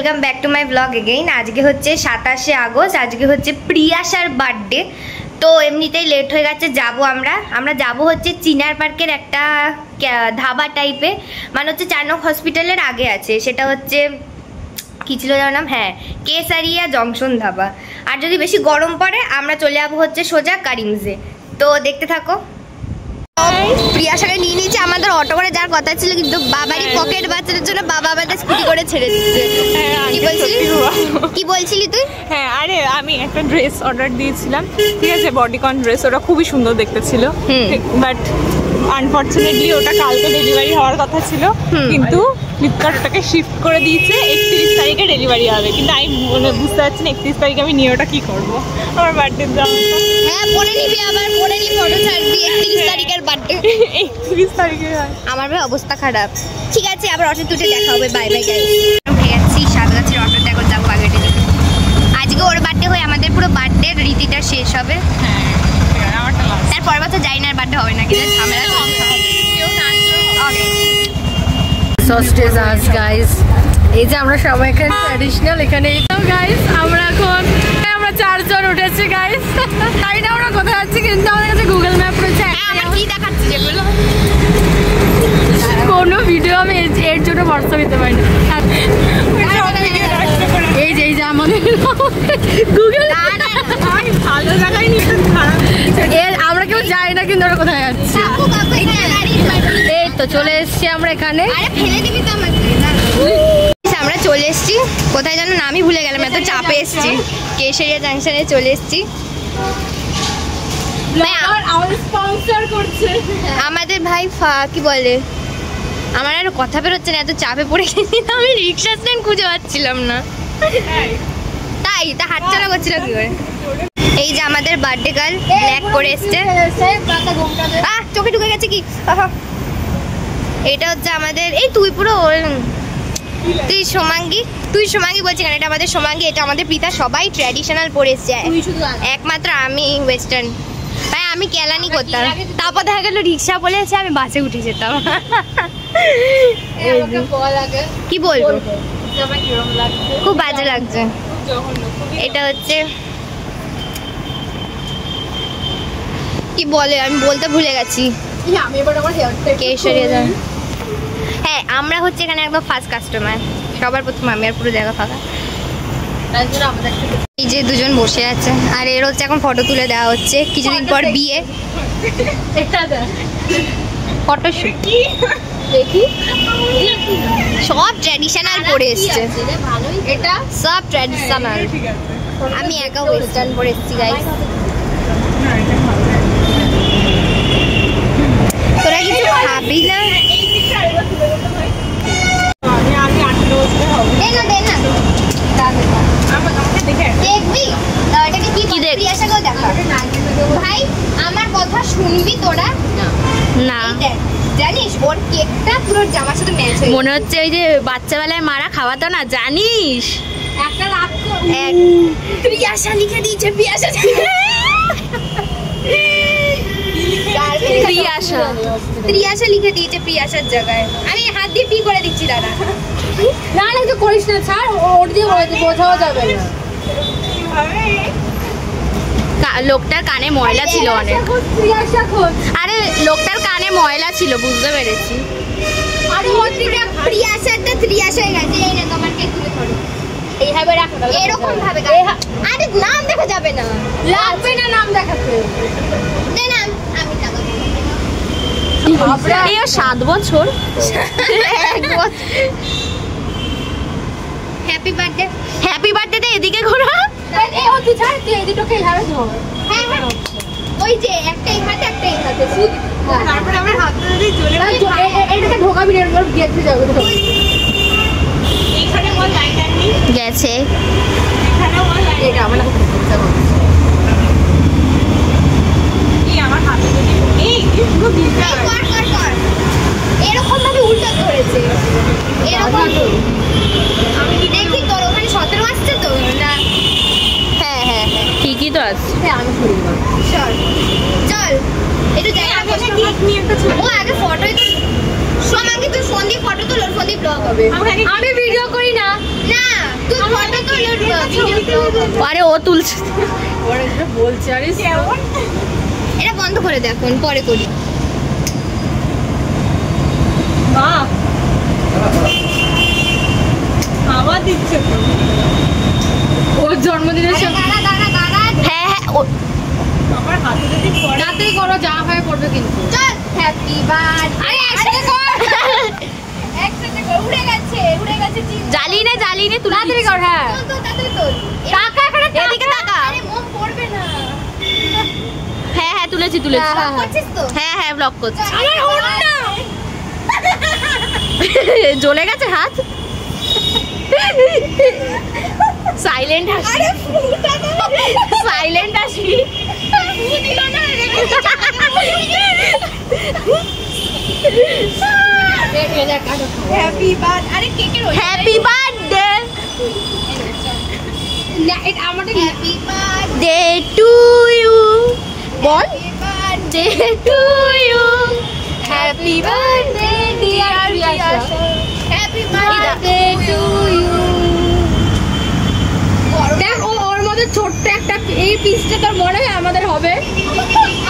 Welcome back to my blog again. আজকে হচ্ছে 27শে August, আজকে হচ্ছে প্রিয়াশার বার্থডে। তো এমনিতেই লেট হয়ে গেছে, আমরা যাব হচ্ছে চিনার পার্কের একটা ধাবা টাইপে, মানে হচ্ছে চানক হসপিটালের আগে আছে, সেটা হচ্ছে কি ছিল যার নাম, হ্যাঁ কেসারিয়া জংশন ধাবা। আর যদি বেশি গরম পড়ে আমরা চলে যাবো হচ্ছে সোজা কারিমসে। তো দেখতে থাকো। প্রিয়াশাকে নিয়ে নিয়েছে, আমাদের অটো করে যাওয়ার কথা ছিল, কিন্তু বাবারই পকেট বাচ্চাদের জন্য বাবা আমাদের স্কুটি করে ছেড়ে দিচ্ছে। কি বলছিলি তুই? হ্যাঁ, আরে আমি একটা ড্রেস অর্ডার দিয়েছিলাম, ঠিক আছে, বডিকন ড্রেস, ওটা খুবই সুন্দর দেখতে ছিল, বাট আনফরচুনেটলি ওটা কালকে ডেলিভারি হওয়ার কথা ছিল, কিন্তু ফ্লিপকার্ট ওটাকে শিফট করে দিয়েছে 31 তারিখে ডেলিভারি হবে। কিন্তু আমি বুঝতে পারছি না 31 তারিখে আমি নিয়ে ওটা কি করবো, আমার বার্থডে জামাটা। হ্যাঁ পরে নিবি, আবার পরে নিবি, ফটো ছাড়বি 31 তারিখের বার্থডে। 31 তারিখে আমার ভাই অবস্থা খারাপ। ঠিক আছে, আবার অটো তুটে দেখা হবে, বাই বাই গাইস। উঠে যাচ্ছি সাতগাছির অটোতে, এখন যাবো বাগেটে। আজকে ওর বার্থডে হয়ে আমাদের পুরো বার্থডে রীতিটা শেষ হবে। তারপর বছর যাই না, বার্থডে হবে না, কিন্তু ঝামেলা সস্টেজ আজ গাইস। এই যে আমরা সবাই এখানে ট্র্যাডিশনাল, এখানে তো গাইস আমরা চারজন উঠেছি গাইস। তাই না আমরা কোথায় যাচ্ছি, কিন্তু আমাদের কাছে গুগল ম্যাপ রয়েছে। আমার কি দেখাচ্ছি যেগুলো, কোনো ভিডিও আমি এর জন্য ভরসা দিতে পারি না। এই যে আমাদের গুগল ভালো জায়গায় নিয়ে আমরা কেউ যাই না, কিন্তু ওরা কোথায় যাচ্ছি। এই তো চলে এসছি আমরা এখানে। আমরা চলে এসছি কোথায় জানো না, আমি ভুলে গেলাম, এত চাপে এসছি। কেশরিয়া জাংশনে চলে এসছি। আমাদের ভাই কি বলে, আমার আর কথা বেরোচ্ছে না, এত চাপে পড়ে গেছি, আমি রিক্সা স্ট্যান্ড খুঁজে পাচ্ছিলাম না, তাই তা হাতছাড়া করছিল কি করে। এই যে আমাদের বার্থডে গার্ল ব্ল্যাক করে এসছে, চোখে ঢুকে গেছে কি। এটা হচ্ছে আমাদের, এই তুই পুরো তুই সোমাঙ্গি বলছি কেন, এটা আমাদের সোমাঙ্গি, এটা আমাদের পিতা, সবাই ট্র্যাডিশনাল পরে এসছে, একমাত্র আমি ওয়েস্টার্ন। ভাই আমি কেলানি করতাম, তারপর দেখা গেল রিক্সা বলেছে, আমি বাসে উঠে যেতাম। কি বলবো, খুব বাজে লাগছে। এটা হচ্ছে কি বলে, আমি বলতে ভুলে গেছি। কেশরিয়া, হ্যাঁ আমরা হচ্ছে এখানে একদম ফার্স্ট কাস্টমার, সবার প্রথম আমি, আর পুরো জায়গা ফাঁকা। এই যে দুজন বসে আছে, আর এর হচ্ছে এখন ফটো তুলে দেওয়া হচ্ছে, কিছুদিন পর বিয়ে, ফটোশুট। দেখি সব ট্র্যাডিশনাল পরে এসছে, এটা সব ট্র্যাডিশনাল, আমি একা ওয়েস্টার্ন পরে এসছি গাইস। তোরা কিছু খাবি না? ভাই আমার কথা শুনবি তোরা? না জানিস ওর কেকটা পুরো জামার সাথে ম্যাচ হয়ে, মনে হচ্ছে ওই যে বাচ্চাবেলায় মারা খাওয়াতো না, জানিস একটা লাভ প্রিয়াশা লিখে দিয়েছে, প্রিয়াশা লিখে দিয়েছে প্রিয়াশার জায়গায়, আমি হাত দিয়ে পি করে দিচ্ছি। দাদা না না কিছু করিস না, ছাড়, ওর দিয়ে বোঝাও যাবে না। লোকটার কানে ময়লা ছিল অনেক, আরে লোকটার কানে ময়লা ছিল, বুঝতে পেরেছি। আরে ওর দিকে প্রিয়াশাটা ত্রিয়াশা হয়ে গেছে। এই না তোমার কেক তুলে ধরো, এইভাবে রাখো, এরকম ভাবে। আরে নাম দেখা যাবে না, লাগবে না নাম দেখাতে। দে নাম, আমি টাকা এই 7 বছর, 1 বছর। Happy birthday, happy birthday. এদিকে ঘোরা, এই ও তুই ছাড়, তুই এদিকে এইভাবে ধর। হ্যাঁ হ্যাঁ, ওই যে একটা এই হাতে একটা এই হাতে, তারপরে আমার হাত ধরে চলে এটাকে ঢোকাবি না, ওর গেছে যাবে। এইখানে বল লাইট আনি গেছে, এখানে বল লাইট, এটা আমরা এই আমার হাতে ধরে, এই পুরো দিশা কর এরকম ভাবে উল্টো ধরেছে, এরকম। আমি দেখি তোর ওখানে 17 আসছে তো না? হ্যাঁ হ্যাঁ হ্যাঁ ঠিকই তো আছে। হ্যাঁ আমি শুনি, চল একটু জায়গা, ও আগে ফটোই তো সোমাকে তো ফোন দিয়ে ফটো তোল, ফোন দিয়ে ব্লগ হবে। আমি ভিডিও করি না। না তুই ফটো তোল, ভিডিও ব্লগ হবে। আরে ও তুলছে, ওরা যেটা বলছে। আরে কেমন, এটা বন্ধ করে দে, এখন পরে করি। মা খাওয়া দিচ্ছে তো। ওর জন্মদিনের সব দাঁড়া দাঁড়া দাঁড়া। হ্যাঁ হ্যাঁ আমার হাতে যদি পড়ে রাতেই করো, যা হয় করবে কিন্তু। চল হ্যাপি বার্থডে। আরে একসাথে কর, একসাথে কর। উড়ে গেছে জ্বালিয়ে নে তুই তাড়াতাড়ি কর। হ্যাঁ তোল তোল, তাড়াতাড়ি তোল। টাকা এখানে, এদিকে টাকা। আরে মোম পড়বে না। হ্যাঁ হ্যাঁ তুলেছি করছিস তো? হ্যাঁ ব্লক করছি। আমার ওড়না জ্বলে গেছে হাত। সাইলেন্ট হাসি, আরে ফুটা দাও। সাইলেন্ট হাসি। ফু দিল না রে। Happy birthday. আরে কেকের ওই হ্যাপি বার্থডে না, এটা আমাদের happy birthday day to you. বল birthday day to you. Happy birthday dear Priyasha. Happy birthday to you. দেখ ওর মধ্যে ছোট্ট একটা এই পিসটা তোর মনে হয় আমাদের হবে।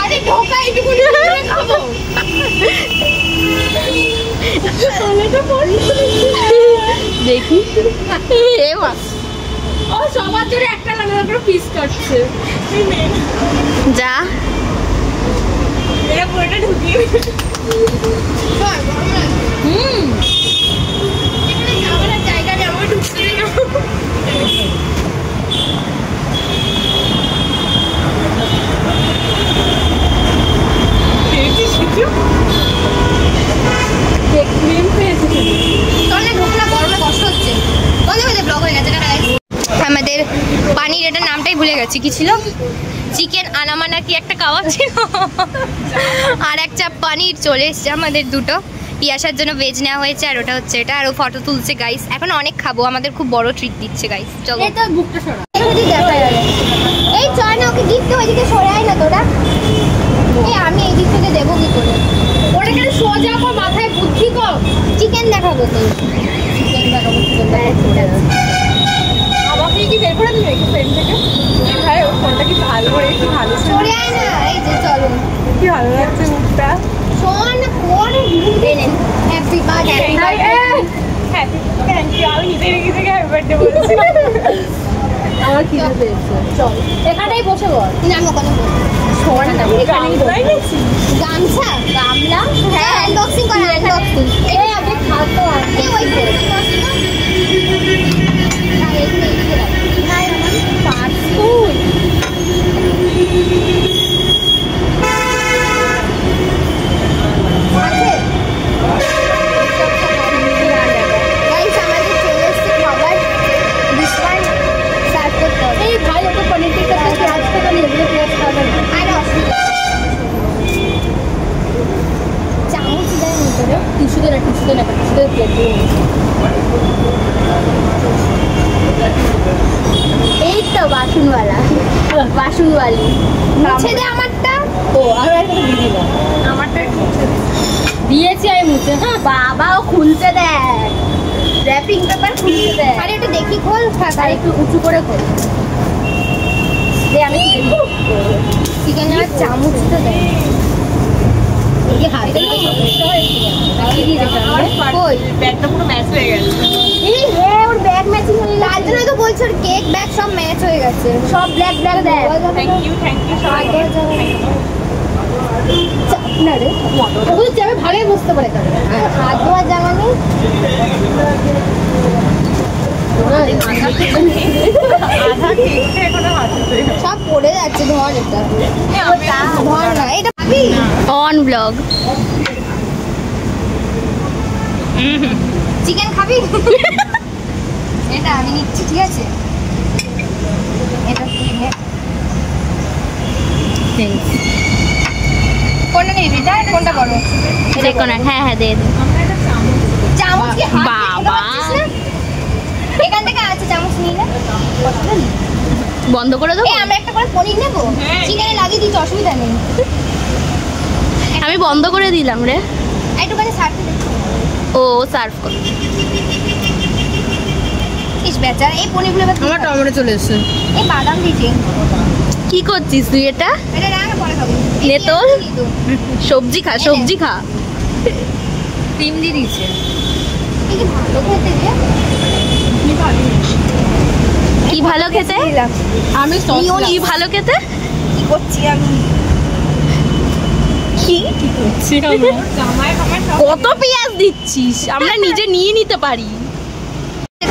আরে ঢোকা এইটুকু খাবো। দেখি এ মা, ও সবার জন্য একটা আলাদা করে পিস কাটছে। যা এটা পুরোটা ঢুকিয়ে এখানে যাওয়ার জায়গা নেই, আমার ঢুকতে দেয় না। খেয়েছি শিখু ক্রিম পেয়েছি। চলে ঢোকনা, গরমে কষ্ট হচ্ছে। বন্ধ করে দে, ব্লগ হয়ে গেছে। আমাদের পানির এটা নামটাই ভুলে গেছি, কি ছিল? চিকেন আনামানা কি একটা খাওয়া ছিল, আর এক চাপ পানির চলে এসছে আমাদের দুটো। পিয়াসার জন্য ভেজ নেওয়া হয়েছে, আর ওটা হচ্ছে এটা। আর ও ফটো তুলছে গাইস। এখন অনেক খাবো, আমাদের খুব বড় ট্রিট দিচ্ছে গাইস। চলো এই তো বুকটা সরা। এই চল না, ওকে গিফট ওইদিকে সরে আয় না তোরা। এই আমি এই দিক থেকে দেবো কি করে? ওটা কেন সোজা কর, মাথায় বুদ্ধি কর। চিকেন দেখাবো তো। চিকেন দেখাবো, চিকেন দেখাবো। আমাকে কি বের করে দিবে একটু ফ্রেন্ড থেকে? ভাই ওর ফোনটা কি ভালো করে, কি ভালো সরে আয় না। এই যে চলো, কি ভালো লাগছে মুখটা। শোন কোন happy birthday. Happy thank you. আমি নিজে নিজেকে হ্যাপি বার্থডে বলছি। আমার খিদে পেয়েছে, চল এখানেই বসে বল। না আমি ওখানে বসবো। শোন না, এখানেই বল। গামছা গামলা, হ্যাঁ আনবক্সিং করা, আনবক্সিং। এই আগে খাতো আছে। এই ওই আনবক্সিং কর। না এইখানে এইদিকে রাখ। না আমার পার্সুল আছে। গাইস আমাদের চলে এসেছে খাবার। বিশাল সার্ভ করতে হবে। এই ভাই ওকে পনির টিক্কা দিয়ে পেঁয়াজ খাবে না, এগুলো পেঁয়াজ খাবে না। আরে অসুবিধা নেই। চামচ দেয় ভিতরে। টিস্যু দে না, টিস্যু দে না, টিস্যু দে প্লেট দিয়ে। এই তো বাসনওয়ালা, বাসনওয়ালি। মুছে দে আমারটা। ও আর একটা দিয়ে দিলাম। আমারটা দিয়েছি আমি মুছে। হ্যাঁ বাবা ও খুলতে দেখ, র‍্যাপিং পেপার খুলতে দেখ। আরে একটু দেখি খোল। আর একটু উঁচু করে কর। দে আমি চিকেন আর চামচ তো দে। এই হাতে সমস্যা হয়েছে। তাই দিয়ে দিলাম। কই ব্যাগটা পুরো ম্যাচ হয়ে গেছে। এই হ্যাঁ ওর ব্যাগ ম্যাচিং হয়ে গেছে। তার জন্য তো বলছি ওর কেক ব্যাগ সব ম্যাচ হয়ে গেছে, সব ব্ল্যাক ব্ল্যাক দেখ। থ্যাংক ইউ সবাই। না রে ওগুলো যাবে ভালোই বুঝতে পারে কেন। হাত ধোয়ার জায়গা নেই। আধা কেকটা এখনো হাতে সব পড়ে যাচ্ছে, ধর এটা ধর না, এটা ভাবি অন ব্লগ। চিকেন খাবি? এটা আমি নিচ্ছি, ঠিক আছে? এটা তুই নে। কোনটা নিবি? কোনটা বড়? যে কোনো, হ্যাঁ হ্যাঁ দিয়ে দে। চামচ কি হাত দিয়ে বাবা। খেতে পারছিস না? এখান থেকে আছে চামচ নিয়ে নে। বন্ধ করে দেবো? এই আমরা একটা করে পনির নেবো, চিকেনে লাগিয়ে দিচ্ছি, অসুবিধা নেই। আমি বন্ধ করে দিলাম রে। একটুখানি সার্ভ ও সার্ভ কর। ইস বেচারা এই পনিরগুলো আমার টমেটো চলে এসেছে। এই বাদাম দিতে কি করছিস তুই? এটা এটা না পরে খাবো। নে তো সবজি খা, সবজি খা। ডিম দিয়ে দিয়েছে। এই কি ভালো খেতে রে। কি ভালো খেতে? আমি কি ভালো খেতে? কি করছি আমি? কি করছি আমি? কত পেঁয়াজ দিচ্ছিস? আমরা নিজে নিয়ে নিতে পারি।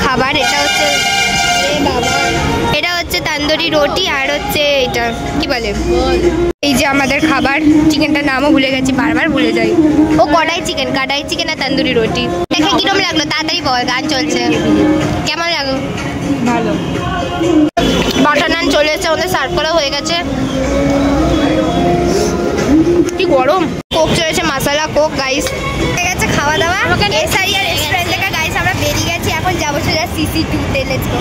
খাবার এটা হচ্ছে এটা হচ্ছে তন্দুরি রুটি আর হচ্ছে এটা কি বলে এই যে আমাদের খাবার। চিকেনটার নামও ভুলে গেছি, বারবার ভুলে যাই। ও কড়াই চিকেন আর তন্দুরি রুটি। দেখে কিরম লাগলো তাড়াতাড়ি বল, গান চলছে। কেমন লাগলো? ভালো। বাটার নান চলে এসেছে, আমাদের সার্ভ করা হয়ে গেছে। কি গরম। কোক চলেছে, মশলা কোক গাইস। হয়ে গেছে খাওয়া দাওয়া। কেসারিয়া রেস্টুরেন্ট থেকে গাইস আমরা বেরিয়ে গেছি। এখন যাবো সোজা CC2 তে। Let's go.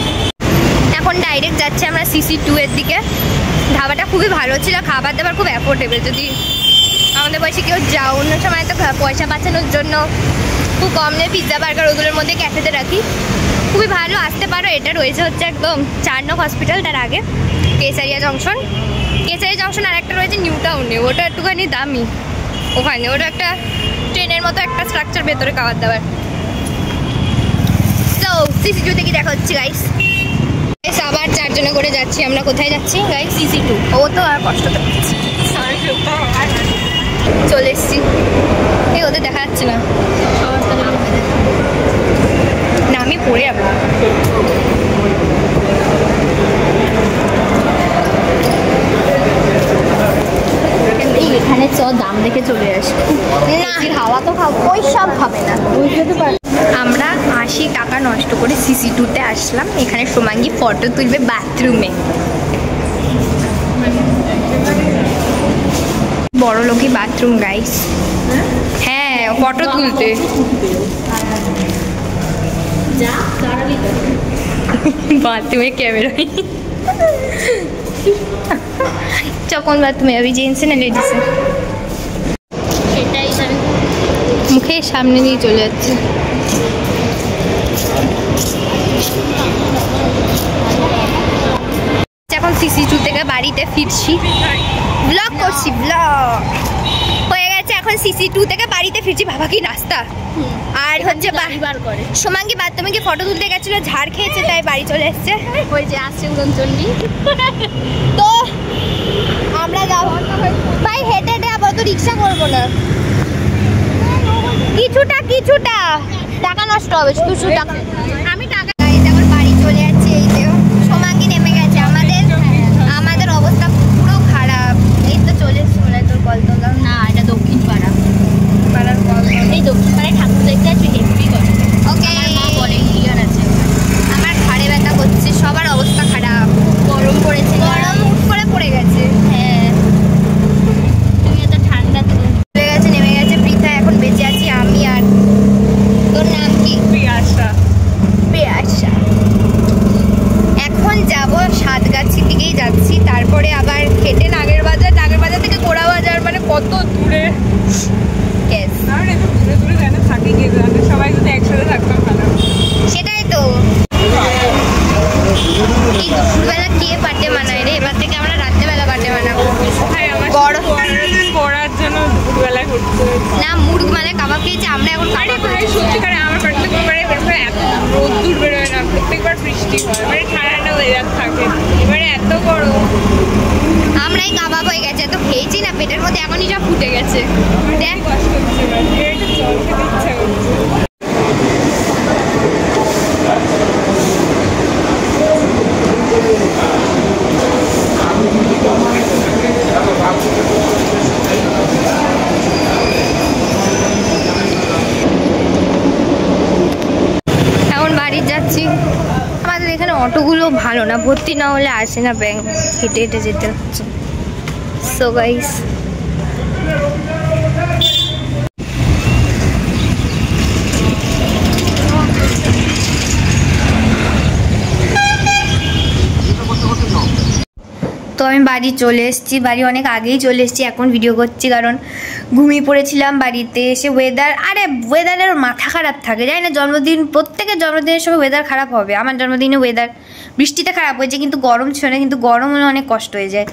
এখন ডাইরেক্ট যাচ্ছি আমরা CC2 এর দিকে। ধাবাটা খুবই ভালো ছিল, খাবার দাবার খুব অ্যাফোর্ডেবল। যদি আমাদের বয়সে কেউ যাও, অন্য সময় তো পয়সা বাঁচানোর জন্য খুব কম নেই পিৎজা বার্গার ওগুলোর মধ্যে ক্যাফেতে রাখি। খুবই ভালো, আসতে পারো। এটা রয়েছে হচ্ছে একদম 4 নং হসপিটাল, তার আগে কেসারিয়া জংশন আর একটা রয়েছে নিউ টাউনে। ওটা একটুখানি দামি, ওখানে ওটা একটা ট্রেনের মতো একটা স্ট্রাকচার, ভেতরে খাবার দাবার। তো CC2 থেকে দেখা হচ্ছে গাইস। আবার 4 জনে করে যাচ্ছি আমরা। কোথায় যাচ্ছি গাইস? CC2। ও তো আর কষ্ট তো চলে এসছি। এই ওদের দেখা যাচ্ছে না, আমি পড়ে যাবো। এখানে দাম দেখে চলে আসবে না, হাওয়া তো খাবো, ওই সব হবে না। আমরা 80 টাকা নষ্ট করে CC2 তে আসলাম। এখানে সোমাঙ্গি ফটো তুলবে বাথরুমে। বড় লোকই বাথরুম গাইস। হ্যাঁ, ফটো তুলতে। बाथरूम में कैमरा कौन बाथरूम है अभी? जेंट्स है ना लेडीज है? মুখে সামনে দিয়ে চলে যাচ্ছে। এখন CC2 থেকে বাড়িতে ফিরছি, ব্লগ করছি। ব্লগ হয়ে গেছে। এখন CC2 থেকে বাড়িতে ফিরছি। বাবা কি নাস্তা! আর হচ্ছে সোমাঙ্গি বাথরুমে গিয়ে ফটো তুলতে গেছিল, ঝাড় খেয়েছে, তাই বাড়ি চলে এসছে। ওই যে আসছে উড়নচণ্ডী। তো আমরা যাবো ভাই, হেঁটে হেঁটে আবার তো রিক্সা করবো না। কিছুটা টাকা নষ্ট হবে, শুধু টাকা। আমি টাকা এখন বাড়ি চলে যাচ্ছি। এই যে সোমাঙ্গি নেমে গেছে। আমাদের অবস্থা পুরো খারাপ। এই তো চলে এসছি মনে হয় তোর কলতলা। না, এটা দক্ষিণ পাড়া। পাড়ার কলতলা। এই দক্ষিণ পাড়ায় ঠাকুর দেখতে আসবে, হেভি করে। ওকে, মা বলেন ক্লিয়ার আছে। আমার ঘাড়ে ব্যথা করছে, সবার অবস্থা খারাপ। গরম পড়েছে, গরম হুট করে পড়ে গেছে। হ্যাঁ, তুমি এত ঠান্ডা তো চলে গেছে, নেমে গেছে পৃথা। এখন বেঁচে আছি আমি আর তোর নাম কি? প্রিয়াশা। এখন যাব সাতগাছির দিকেই যাচ্ছি, তারপরে আবার হেঁটে নাগের বাজার থেকে গোড়া বাজার, মানে কত দূরে। গ্যাস দূরে দূরে যেন থাকে, কে জানে, সবাই যদি একসাথে থাকতাম ভালো। সেটাই তো। এই দুপুরবেলা কে পাটে মানায় রে? এবার থেকে আমরা রাত্রেবেলা পাটে বানাবো। পড়ার জন্য দুপুরবেলায় করতে না, মুরগ মানে কাবাব খেয়েছি আমরা। এখন আরে ভাই সত্যিকারে আমার প্রত্যেকবার এত রোদ্দুর বেরোয় না, প্রত্যেকবার বৃষ্টি হয়, মানে ঠান্ডা ওয়েদার থাকে, এবারে এত গরম। আমরাই কাবাব হয়ে গেছে, তো খেয়েছি না, পেটের মধ্যে এখনই সব ফুটে গেছে। দেখ কষ্ট হচ্ছে, এটা জল খেতে ইচ্ছা করছে। এখন বাড়ি যাচ্ছি। আমাদের এখানে অটোগুলো ভালো না, ভর্তি না হলে আসে না ব্যাংক, হেঁটে হেঁটে যেতে হচ্ছে। সো গাইস তো তো আমি বাড়ি চলে এসেছি, বাড়ি অনেক আগেই চলে এসেছি, এখন ভিডিও করছি কারণ ঘুমিয়ে পড়েছিলাম। বাড়িতে এসে ওয়েদারের মাথা খারাপ থাকে, জানি না, জন্মদিন প্রত্যেকের জন্মদিনের সময় ওয়েদার খারাপ হবে। আমার জন্মদিনে ওয়েদার বৃষ্টিতে খারাপ হয়েছে, কিন্তু গরম ছিল না, কিন্তু গরম হলে অনেক কষ্ট হয়ে যায়।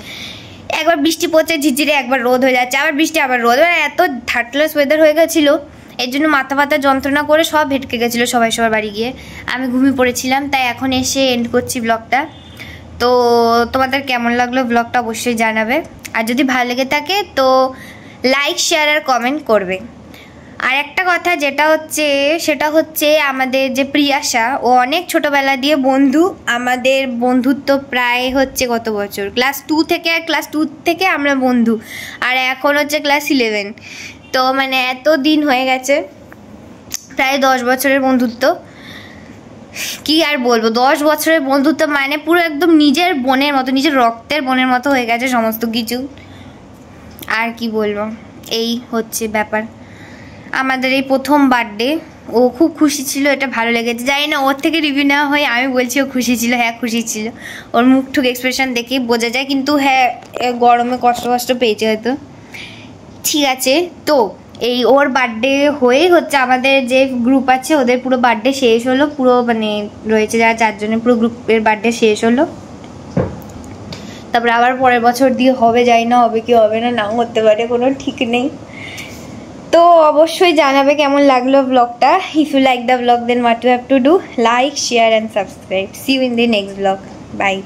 একবার বৃষ্টি পড়ছে ঝিরঝিরে, একবার রোদ হয়ে যাচ্ছে, আবার বৃষ্টি আবার রোদ, এত থার্ডক্লাস ওয়েদার হয়ে গেছিলো, এর জন্য মাথা ব্যথা যন্ত্রণা করে সব ভেটকে গেছিলো সবার বাড়ি গিয়ে। আমি ঘুমিয়ে পড়েছিলাম, তাই এখন এসে এন্ড করছি ব্লগটা। তো তোমাদের কেমন লাগলো ব্লগটা অবশ্যই জানাবে, আর যদি ভালো লেগে থাকে তো লাইক শেয়ার আর কমেন্ট করবে। আর একটা কথা সেটা হচ্ছে আমাদের যে প্রিয়াশা, ও অনেক ছোটোবেলা দিয়ে বন্ধু, আমাদের বন্ধুত্ব প্রায় হচ্ছে কত বছর, ক্লাস 2 থেকে আমরা বন্ধু, আর এখন হচ্ছে ক্লাস 11। তো মানে এত দিন হয়ে গেছে, প্রায় 10 বছরের বন্ধুত্ব। কি আর বলবো, 10 বছরের বন্ধুত্ব মানে পুরো একদম নিজের বোনের মতো, নিজের রক্তের বোনের মতো হয়ে গেছে সমস্ত কিছু। আর কি বলবো, এই হচ্ছে ব্যাপার। আমাদের এই প্রথম বার্থডে, ও খুব খুশি ছিল, এটা ভালো লেগেছে। জানি না ওর থেকে রিভিউ নেওয়া হয়, আমি বলছি ও খুশি ছিল, হ্যাঁ খুশি ছিল, ওর মুখ ঠুক এক্সপ্রেশন দেখেই বোঝা যায়, কিন্তু হ্যাঁ গরমে কষ্ট পেয়েছে হয়তো। ঠিক আছে, তো এই ওর বার্থডে হয়েই হচ্ছে আমাদের যে গ্রুপ আছে ওদের পুরো বার্থডে শেষ হলো, পুরো মানে রয়েছে যারা 4 জনের পুরো গ্রুপের বার্থডে শেষ হলো। তারপরে আবার পরের বছর দিয়ে হবে, যাই না হবে কি হবে না, নাও হতে পারে, কোনো ঠিক নেই। তো অবশ্যই জানাবে কেমন লাগলো ব্লগটা। If you like the blog then what you have to do, like share and subscribe. See you in the next blog, by.